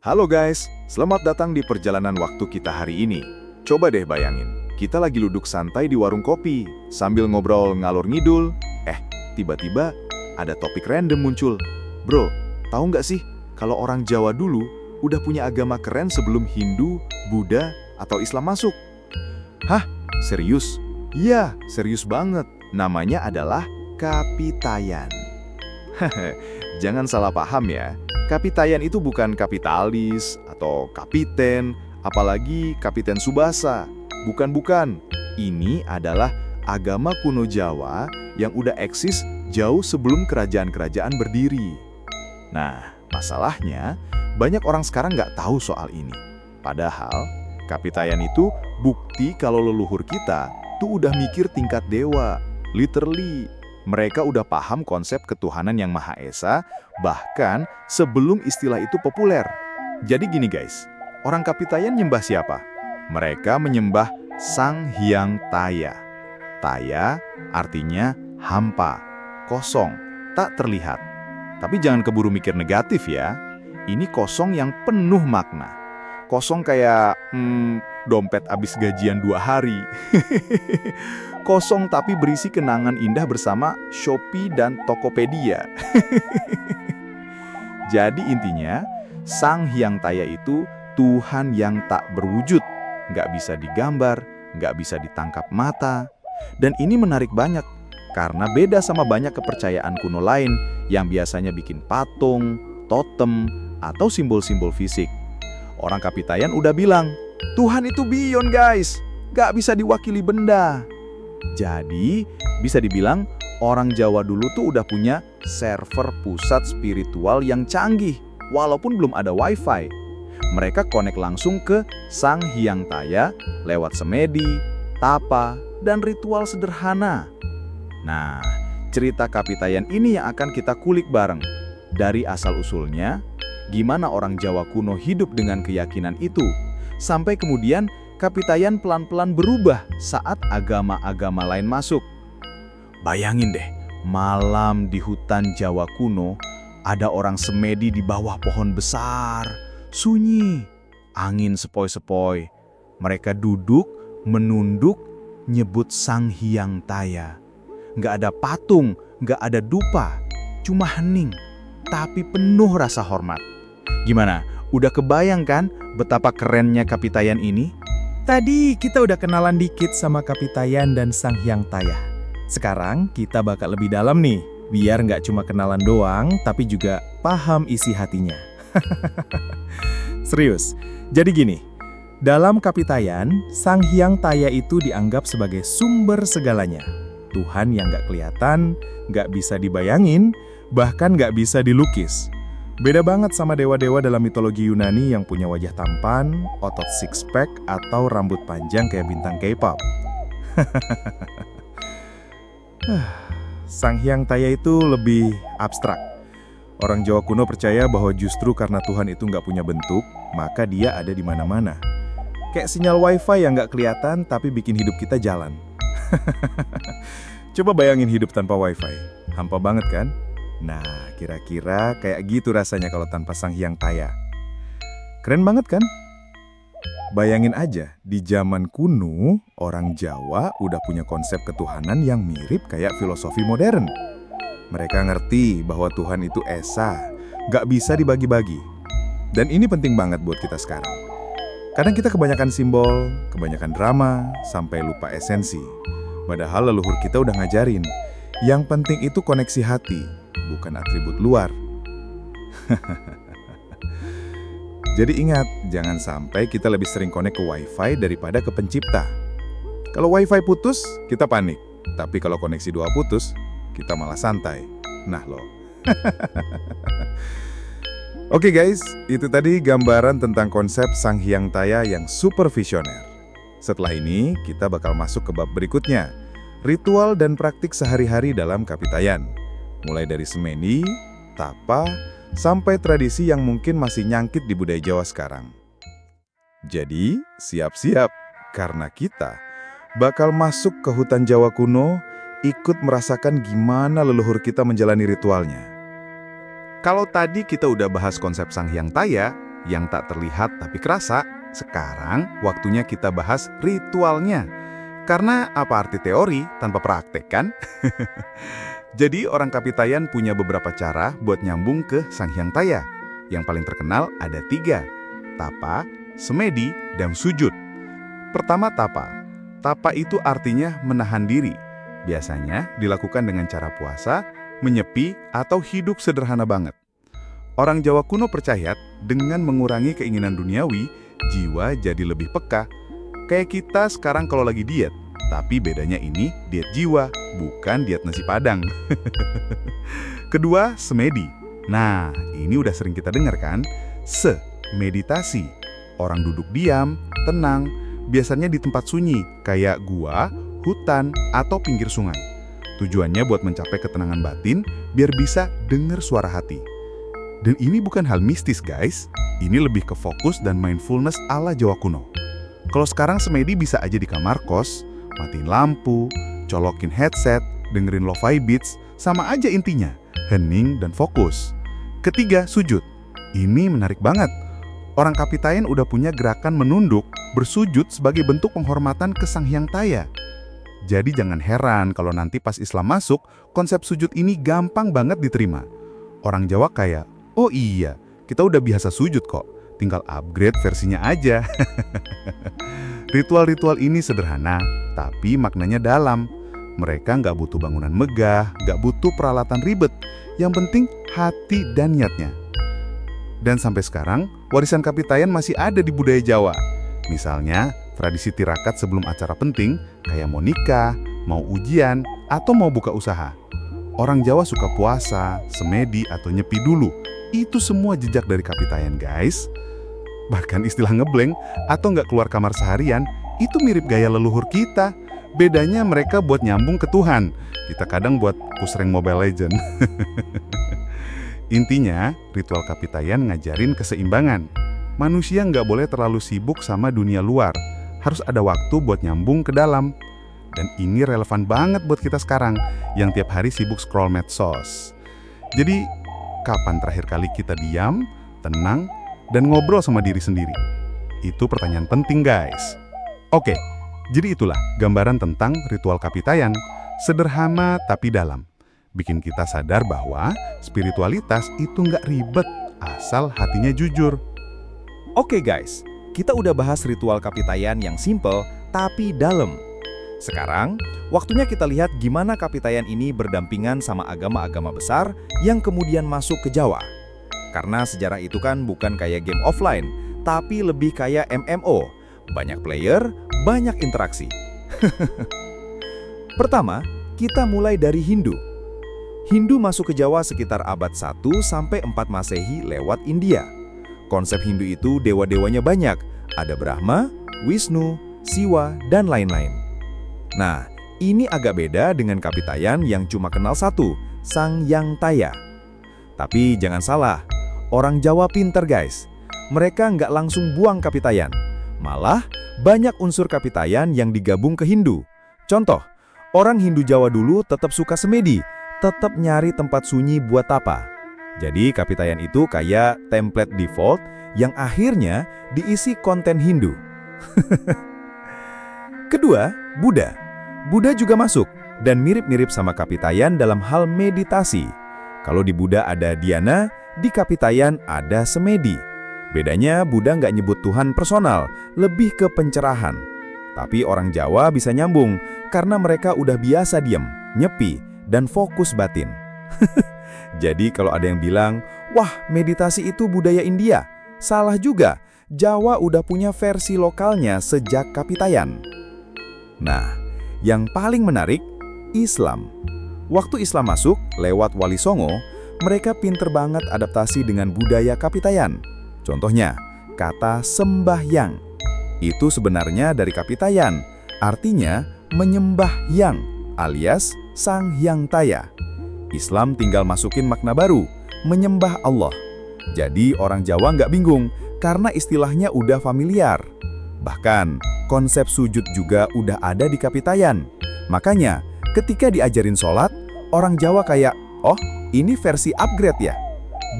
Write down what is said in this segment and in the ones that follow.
Halo guys, selamat datang di perjalanan waktu kita hari ini. Coba deh bayangin, kita lagi duduk santai di warung kopi, sambil ngobrol ngalor ngidul. Tiba-tiba ada topik random muncul. Bro, tahu nggak sih kalau orang Jawa dulu udah punya agama keren sebelum Hindu, Buddha, atau Islam masuk? Hah? Serius? Iya, serius banget. Namanya adalah Kapitayan. Jangan salah paham ya. Kapitayan itu bukan kapitalis atau kapiten, apalagi Kapiten Tsubasa. Bukan. Ini adalah agama kuno Jawa yang udah eksis jauh sebelum kerajaan-kerajaan berdiri. Nah, masalahnya banyak orang sekarang nggak tahu soal ini. Padahal, Kapitayan itu bukti kalau leluhur kita tuh udah mikir tingkat dewa. Literally, mereka udah paham konsep ketuhanan yang Maha Esa, bahkan sebelum istilah itu populer. Jadi gini guys, orang Kapitayan nyembah siapa? Mereka menyembah Sang Hyang Taya. Taya artinya hampa, kosong, tak terlihat. Tapi jangan keburu mikir negatif ya. Ini kosong yang penuh makna. Kosong kayak, dompet abis gajian 2 hari. Kosong tapi berisi kenangan indah bersama Shopee dan Tokopedia. Jadi intinya, Sang Hyang Taya itu Tuhan yang tak berwujud. Nggak bisa digambar, nggak bisa ditangkap mata. Dan ini menarik banyak, karena beda sama banyak kepercayaan kuno lain yang biasanya bikin patung, totem, atau simbol-simbol fisik. Orang Kapitayan udah bilang, Tuhan itu beyond guys, nggak bisa diwakili benda. Jadi, bisa dibilang orang Jawa dulu tuh udah punya server pusat spiritual yang canggih, walaupun belum ada wifi. Mereka connect langsung ke Sang Hyang Taya lewat semedi, tapa, dan ritual sederhana. Nah, cerita Kapitayan ini yang akan kita kulik bareng. Dari asal-usulnya, gimana orang Jawa kuno hidup dengan keyakinan itu, sampai kemudian Kapitayan pelan-pelan berubah saat agama-agama lain masuk. Bayangin deh, malam di hutan Jawa kuno, ada orang semedi di bawah pohon besar, sunyi, angin sepoi-sepoi. Mereka duduk, menunduk, nyebut Sang Hyang Taya. Nggak ada patung, nggak ada dupa, cuma hening, tapi penuh rasa hormat. Gimana? Udah kebayang kan betapa kerennya Kapitayan ini? Tadi kita udah kenalan dikit sama Kapitayan dan Sang Hyang Taya. Sekarang kita bakal lebih dalam nih, biar nggak cuma kenalan doang, tapi juga paham isi hatinya. Serius, jadi gini, dalam Kapitayan, Sang Hyang Taya itu dianggap sebagai sumber segalanya. Tuhan yang nggak kelihatan, nggak bisa dibayangin, bahkan nggak bisa dilukis. Beda banget sama dewa-dewa dalam mitologi Yunani yang punya wajah tampan, otot six-pack, atau rambut panjang kayak bintang K-pop. Sang Hyang Taya itu lebih abstrak. Orang Jawa kuno percaya bahwa justru karena Tuhan itu nggak punya bentuk, maka dia ada di mana-mana. Kayak sinyal wifi yang nggak kelihatan tapi bikin hidup kita jalan. Coba bayangin hidup tanpa wifi, hampa banget kan? Nah, kira-kira kayak gitu rasanya kalau tanpa Sang Hyang Taya. Keren banget kan? Bayangin aja, di zaman kuno, orang Jawa udah punya konsep ketuhanan yang mirip kayak filosofi modern. Mereka ngerti bahwa Tuhan itu esa, gak bisa dibagi-bagi. Dan ini penting banget buat kita sekarang. Kadang kita kebanyakan simbol, kebanyakan drama, sampai lupa esensi. Padahal leluhur kita udah ngajarin, yang penting itu koneksi hati, bukan atribut luar. Jadi ingat, jangan sampai kita lebih sering connect ke wifi daripada ke pencipta. Kalau wifi putus, kita panik. Tapi kalau koneksi dua putus, kita malah santai. Nah loh. Oke guys, itu tadi gambaran tentang konsep Sang Hyang Taya yang super visioner. Setelah ini, kita bakal masuk ke bab berikutnya. Ritual dan praktik sehari-hari dalam Kapitayan. Mulai dari semedi, tapa, sampai tradisi yang mungkin masih nyangkit di budaya Jawa sekarang. Jadi, siap-siap, karena kita bakal masuk ke hutan Jawa kuno, ikut merasakan gimana leluhur kita menjalani ritualnya. Kalau tadi kita udah bahas konsep Sang Hyang Taya, yang tak terlihat tapi kerasa. Sekarang waktunya kita bahas ritualnya. Karena apa arti teori tanpa praktek kan? Jadi orang Kapitayan punya beberapa cara buat nyambung ke Sang Hyang Taya. Yang paling terkenal ada 3, tapa, semedi, dan sujud. Pertama tapa. Tapa itu artinya menahan diri. Biasanya dilakukan dengan cara puasa, menyepi, atau hidup sederhana banget. Orang Jawa kuno percaya dengan mengurangi keinginan duniawi, jiwa jadi lebih peka. Kayak kita sekarang kalau lagi diet, tapi bedanya ini diet jiwa, bukan diet nasi padang. Kedua, semedi. Nah, ini udah sering kita dengar kan? Meditasi. Orang duduk diam, tenang, biasanya di tempat sunyi, kayak gua, hutan, atau pinggir sungai. Tujuannya buat mencapai ketenangan batin, biar bisa dengar suara hati. Dan ini bukan hal mistis guys, ini lebih ke fokus dan mindfulness ala Jawa kuno. Kalau sekarang semedi bisa aja di kamar kos, matiin lampu, colokin headset, dengerin lo-fi beats, sama aja intinya, hening dan fokus. Ketiga, sujud. Ini menarik banget. Orang Kapitayan udah punya gerakan menunduk, bersujud sebagai bentuk penghormatan ke Sang Hyang Taya. Jadi jangan heran kalau nanti pas Islam masuk, konsep sujud ini gampang banget diterima. Orang Jawa kayak, oh iya, kita udah biasa sujud kok, tinggal upgrade versinya aja. Ritual-ritual ini sederhana, tapi maknanya dalam. Mereka nggak butuh bangunan megah, nggak butuh peralatan ribet. Yang penting hati dan niatnya. Dan sampai sekarang, warisan Kapitayan masih ada di budaya Jawa. Misalnya, tradisi tirakat sebelum acara penting, kayak mau nikah, mau ujian, atau mau buka usaha. Orang Jawa suka puasa, semedi, atau nyepi dulu. Itu semua jejak dari Kapitayan, guys. Bahkan istilah ngeblank atau nggak keluar kamar seharian, itu mirip gaya leluhur kita. Bedanya mereka buat nyambung ke Tuhan. Kita kadang buat pusreng Mobile Legend. Intinya, ritual Kapitayan ngajarin keseimbangan. Manusia nggak boleh terlalu sibuk sama dunia luar. Harus ada waktu buat nyambung ke dalam. Dan ini relevan banget buat kita sekarang, yang tiap hari sibuk scroll medsos. Jadi, kapan terakhir kali kita diam, tenang, dan ngobrol sama diri sendiri? Itu pertanyaan penting, guys. Oke, jadi itulah gambaran tentang ritual Kapitayan. Sederhana tapi dalam. Bikin kita sadar bahwa spiritualitas itu nggak ribet, asal hatinya jujur. Oke guys, kita udah bahas ritual Kapitayan yang simple tapi dalam. Sekarang, waktunya kita lihat gimana Kapitayan ini berdampingan sama agama-agama besar yang kemudian masuk ke Jawa. Karena sejarah itu kan bukan kayak game offline, tapi lebih kayak MMO. Banyak player, banyak interaksi. Pertama, kita mulai dari Hindu. Hindu masuk ke Jawa sekitar abad 1 sampai 4 Masehi lewat India. Konsep Hindu itu dewa-dewanya banyak, ada Brahma, Wisnu, Siwa, dan lain-lain. Nah, ini agak beda dengan Kapitayan yang cuma kenal satu, Sang Hyang Taya. Tapi jangan salah, orang Jawa pinter guys. Mereka nggak langsung buang Kapitayan. Malah, banyak unsur Kapitayan yang digabung ke Hindu. Contoh, orang Hindu Jawa dulu tetap suka semedi, tetap nyari tempat sunyi buat tapa. Jadi Kapitayan itu kayak template default yang akhirnya diisi konten Hindu. Kedua, Buddha. Buddha juga masuk dan mirip-mirip sama Kapitayan dalam hal meditasi. Kalau di Buddha ada dhyana, di Kapitayan ada semedi. Bedanya Buddha nggak nyebut Tuhan personal, lebih ke pencerahan. Tapi orang Jawa bisa nyambung karena mereka udah biasa diem, nyepi, dan fokus batin. Jadi kalau ada yang bilang, wah meditasi itu budaya India, salah juga. Jawa udah punya versi lokalnya sejak Kapitayan. Nah, yang paling menarik, Islam. Waktu Islam masuk lewat Wali Songo, mereka pinter banget adaptasi dengan budaya Kapitayan. Contohnya, kata sembahyang. Itu sebenarnya dari Kapitayan, artinya menyembah yang, alias Sang Hyang Taya. Islam tinggal masukin makna baru, menyembah Allah. Jadi orang Jawa nggak bingung, karena istilahnya udah familiar. Bahkan, konsep sujud juga udah ada di Kapitayan. Makanya, ketika diajarin sholat, orang Jawa kayak, oh ini versi upgrade ya?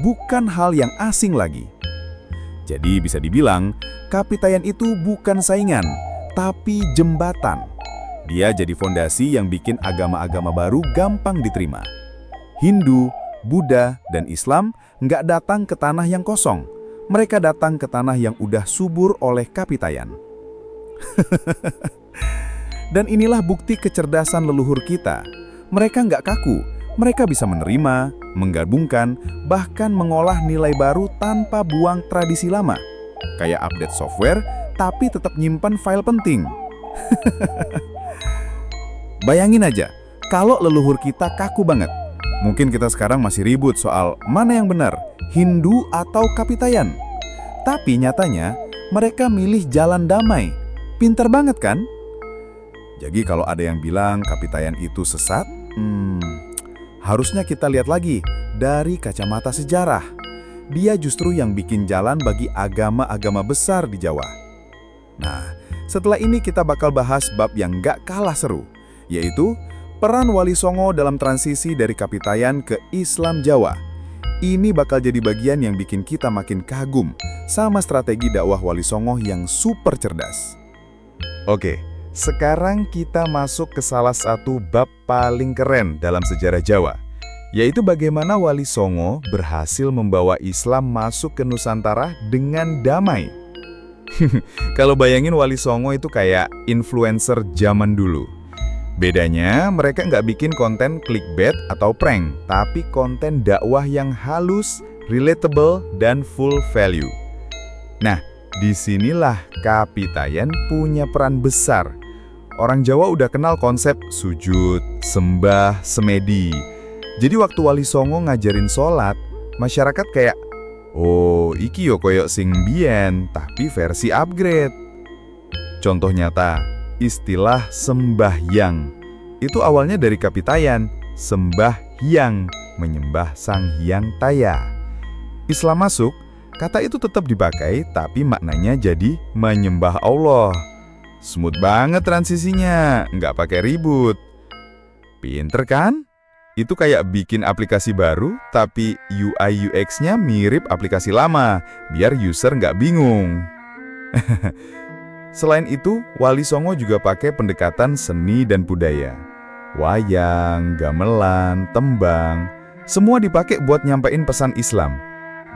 Bukan hal yang asing lagi. Jadi bisa dibilang, kapitayan itu bukan saingan, tapi jembatan. Dia jadi fondasi yang bikin agama-agama baru gampang diterima. Hindu, Buddha, dan Islam nggak datang ke tanah yang kosong. Mereka datang ke tanah yang udah subur oleh kapitayan. Dan inilah bukti kecerdasan leluhur kita. Mereka nggak kaku. Mereka bisa menerima, menggabungkan, bahkan mengolah nilai baru tanpa buang tradisi lama. Kayak update software, tapi tetap nyimpan file penting. Bayangin aja, kalau leluhur kita kaku banget. Mungkin kita sekarang masih ribut soal mana yang benar, Hindu atau kapitayan. Tapi nyatanya, mereka milih jalan damai. Pinter banget kan? Jadi kalau ada yang bilang kapitayan itu sesat, harusnya kita lihat lagi dari kacamata sejarah. Dia justru yang bikin jalan bagi agama-agama besar di Jawa. Nah, setelah ini kita bakal bahas bab yang gak kalah seru, yaitu peran Wali Songo dalam transisi dari kapitayan ke Islam Jawa. Ini bakal jadi bagian yang bikin kita makin kagum sama strategi dakwah Wali Songo yang super cerdas. Oke. Sekarang kita masuk ke salah satu bab paling keren dalam sejarah Jawa, yaitu bagaimana Wali Songo berhasil membawa Islam masuk ke Nusantara dengan damai. Kalau bayangin Wali Songo itu kayak influencer zaman dulu. Bedanya mereka nggak bikin konten clickbait atau prank, tapi konten dakwah yang halus, relatable, dan full value. Nah, disinilah kapitayan punya peran besar. Orang Jawa udah kenal konsep sujud, sembah, semedi. Jadi waktu Wali Songo ngajarin sholat, masyarakat kayak, oh iki yo koyok sing biyen, tapi versi upgrade. Contoh nyata, istilah sembahyang. Itu awalnya dari kapitayan, sembahyang, menyembah Sang Hyang Taya. Islam masuk, kata itu tetap dipakai, tapi maknanya jadi menyembah Allah. Smooth banget transisinya, nggak pakai ribut. Pinter kan? Itu kayak bikin aplikasi baru, tapi UI UX-nya mirip aplikasi lama, biar user nggak bingung. Selain itu, Wali Songo juga pakai pendekatan seni dan budaya. Wayang, gamelan, tembang, semua dipakai buat nyampein pesan Islam.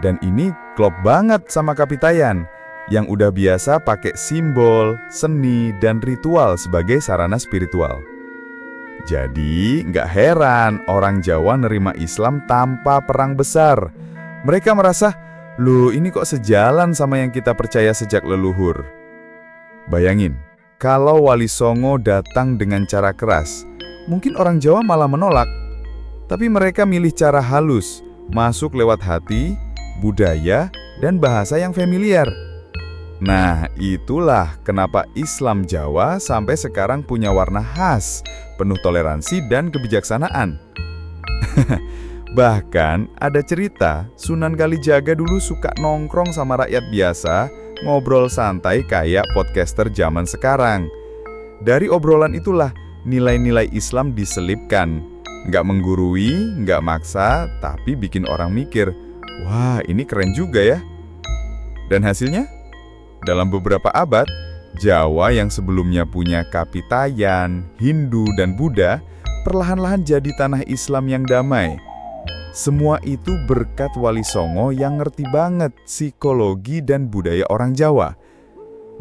Dan ini klop banget sama kapitayan, yang udah biasa pakai simbol, seni, dan ritual sebagai sarana spiritual. Jadi, nggak heran orang Jawa nerima Islam tanpa perang besar. Mereka merasa, loh ini kok sejalan sama yang kita percaya sejak leluhur. Bayangin, kalau Wali Songo datang dengan cara keras, mungkin orang Jawa malah menolak. Tapi mereka milih cara halus, masuk lewat hati, budaya, dan bahasa yang familiar. Nah, itulah kenapa Islam Jawa sampai sekarang punya warna khas, penuh toleransi dan kebijaksanaan. Bahkan ada cerita Sunan Kalijaga dulu suka nongkrong sama rakyat biasa, ngobrol santai kayak podcaster zaman sekarang. Dari obrolan itulah nilai-nilai Islam diselipkan. Nggak menggurui, nggak maksa, tapi bikin orang mikir, wah ini keren juga ya. Dan hasilnya? Dalam beberapa abad, Jawa yang sebelumnya punya kapitayan, Hindu, dan Buddha perlahan-lahan jadi tanah Islam yang damai. Semua itu berkat Wali Songo yang ngerti banget psikologi dan budaya orang Jawa.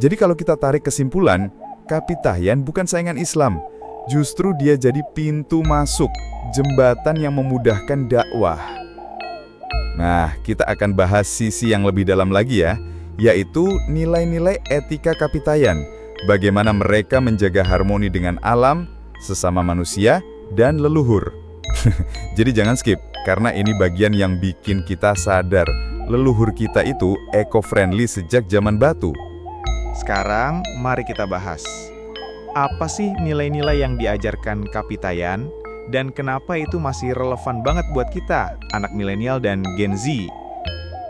Jadi kalau kita tarik kesimpulan, kapitayan bukan saingan Islam. Justru dia jadi pintu masuk, jembatan yang memudahkan dakwah. Nah, kita akan bahas sisi yang lebih dalam lagi ya, yaitu nilai-nilai etika kapitayan, bagaimana mereka menjaga harmoni dengan alam, sesama manusia, dan leluhur. Jadi jangan skip, karena ini bagian yang bikin kita sadar leluhur kita itu eco-friendly sejak zaman batu. Sekarang mari kita bahas, apa sih nilai-nilai yang diajarkan kapitayan dan kenapa itu masih relevan banget buat kita, anak milenial dan Gen Z?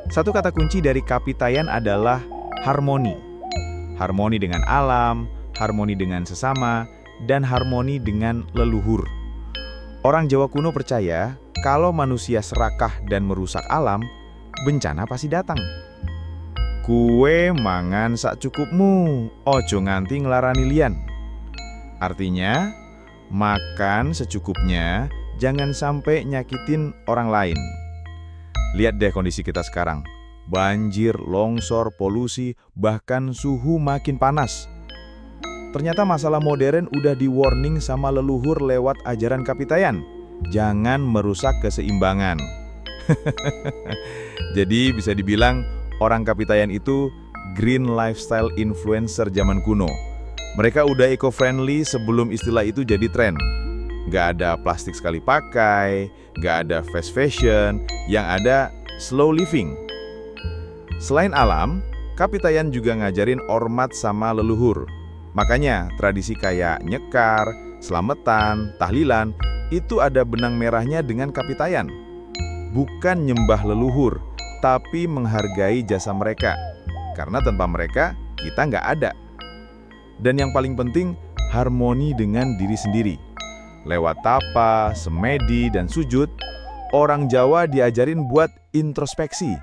Satu kata kunci dari kapitayan adalah harmoni. Harmoni dengan alam, harmoni dengan sesama, dan harmoni dengan leluhur. Orang Jawa kuno percaya kalau manusia serakah dan merusak alam, bencana pasti datang. Kue mangan sak cukupmu, ojo nganti nglarani liyan. Artinya, makan secukupnya, jangan sampai nyakitin orang lain. Lihat deh kondisi kita sekarang. Banjir, longsor, polusi, bahkan suhu makin panas. Ternyata masalah modern udah di-warning sama leluhur lewat ajaran Kapitayan. Jangan merusak keseimbangan. Jadi bisa dibilang orang Kapitayan itu green lifestyle influencer zaman kuno. Mereka udah eco-friendly sebelum istilah itu jadi tren. Nggak ada plastik sekali pakai, nggak ada fast fashion, yang ada slow living. Selain alam, Kapitayan juga ngajarin hormat sama leluhur. Makanya tradisi kayak nyekar, selamatan, tahlilan, itu ada benang merahnya dengan Kapitayan. Bukan nyembah leluhur, tapi menghargai jasa mereka. Karena tanpa mereka, kita nggak ada. Dan yang paling penting, harmoni dengan diri sendiri. Lewat tapa, semedi, dan sujud, orang Jawa diajarin buat introspeksi.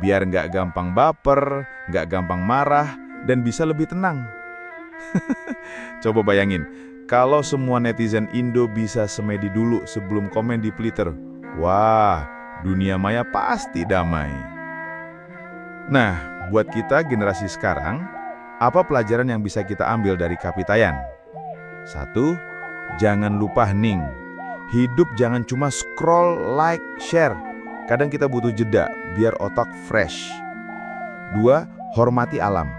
Biar nggak gampang baper, nggak gampang marah, dan bisa lebih tenang. Coba bayangin, kalau semua netizen Indo bisa semedi dulu sebelum komen di Twitter. Wah, dunia maya pasti damai. Nah, buat kita generasi sekarang, apa pelajaran yang bisa kita ambil dari Kapitayan? 1. Jangan lupa hening. Hidup jangan cuma scroll, like, share. Kadang kita butuh jeda, biar otak fresh. 2. Hormati alam.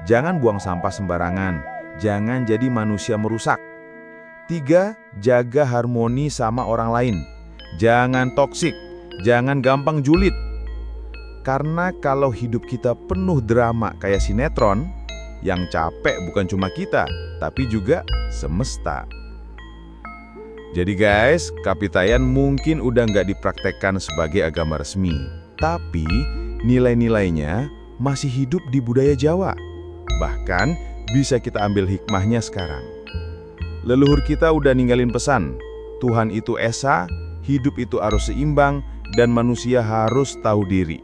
Jangan buang sampah sembarangan. Jangan jadi manusia merusak. 3. Jaga harmoni sama orang lain. Jangan toksik. Jangan gampang julid. Karena kalau hidup kita penuh drama kayak sinetron, yang capek bukan cuma kita, tapi juga semesta. Jadi guys, Kapitayan mungkin udah nggak dipraktekkan sebagai agama resmi. Tapi nilai-nilainya masih hidup di budaya Jawa. Bahkan bisa kita ambil hikmahnya sekarang. Leluhur kita udah ninggalin pesan, Tuhan itu esa, hidup itu harus seimbang, dan manusia harus tahu diri.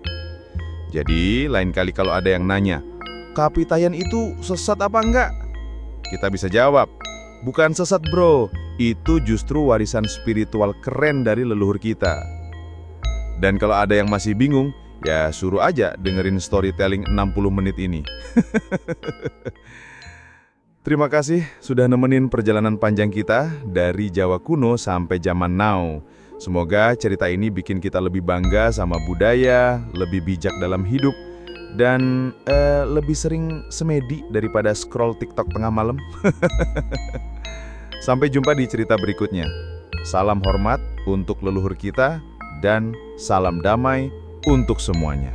Jadi lain kali kalau ada yang nanya, Kapitayan itu sesat apa enggak? Kita bisa jawab, bukan sesat bro, itu justru warisan spiritual keren dari leluhur kita. Dan kalau ada yang masih bingung, ya suruh aja dengerin storytelling 60 menit ini. Terima kasih sudah nemenin perjalanan panjang kita dari Jawa kuno sampai zaman now. Semoga cerita ini bikin kita lebih bangga sama budaya, lebih bijak dalam hidup, dan lebih sering semedi daripada scroll TikTok tengah malam. Sampai jumpa di cerita berikutnya. Salam hormat untuk leluhur kita dan salam damai untuk semuanya.